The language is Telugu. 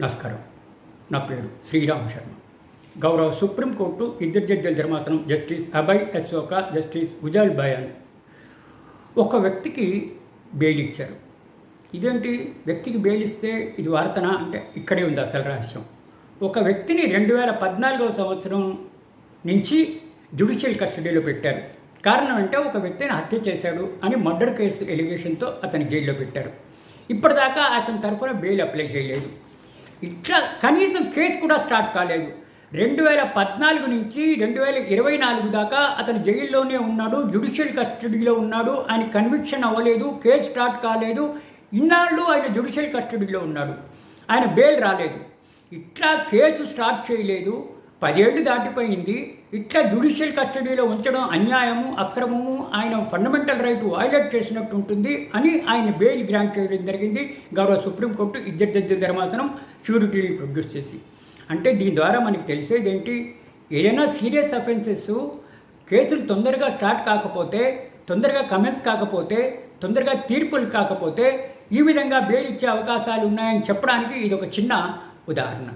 నమస్కారం. నా పేరు శ్రీరామ్ శర్మ. గౌరవ సుప్రీంకోర్టు ఇద్దరు జడ్జిల ధర్మాసనం జస్టిస్ అభయ్ అశోక, జస్టిస్ ఉజాల్ బయాన్ ఒక వ్యక్తికి బెయిల్ ఇచ్చారు. ఇదేంటి వ్యక్తికి బెయిల్ ఇస్తే ఇది వార్తనా అంటే ఇక్కడే ఉంది అసలు రహస్యం. ఒక వ్యక్తిని 2014 సంవత్సరం నుంచి జ్యుడిషియల్ కస్టడీలో పెట్టారు. కారణం అంటే ఒక వ్యక్తిని హత్య చేశాడు అని మర్డర్ కేసు ఎలిగేషన్తో అతని జైల్లో పెట్టారు. ఇప్పటిదాకా అతని తరఫున బెయిల్ అప్లై చేయలేదు. ఇట్లా కనీసం కేసు కూడా స్టార్ట్ కాలేదు. 2014 నుంచి 2024 దాకా అతను జైల్లోనే ఉన్నాడు, జ్యుడిషియల్ కస్టడీలో ఉన్నాడు. ఆయన కన్విక్షన్ అవ్వలేదు, కేసు స్టార్ట్ కాలేదు. ఇన్నాళ్ళు ఆయన జ్యుడిషియల్ కస్టడీలో ఉన్నాడు, ఆయన బెయిల్ రాలేదు. ఇట్లా కేసు స్టార్ట్ చేయలేదు, 10 ఏళ్ళు దాటిపోయింది. ఇట్లా జ్యుడిషియల్ కస్టడీలో ఉంచడం అన్యాయము, అక్రమము, ఆయన ఫండమెంటల్ రైట్ వైలేట్ చేసినట్టు ఉంటుంది అని ఆయన బెయిల్ గ్రాంట్ చేయడం జరిగింది. గౌరవ సుప్రీంకోర్టు ఇద్దరు జడ్జిల ధర్మాసనం ష్యూరిటీని ప్రొడ్యూస్ చేసి. అంటే దీని ద్వారా మనకి తెలిసేది ఏంటి, ఏదైనా సీరియస్ అఫెన్సెస్ కేసులు తొందరగా స్టార్ట్ కాకపోతే, తొందరగా కమెంట్స్ కాకపోతే, తొందరగా తీర్పులు కాకపోతే ఈ విధంగా బెయిల్ ఇచ్చే అవకాశాలు ఉన్నాయని చెప్పడానికి ఇది ఒక చిన్న ఉదాహరణ.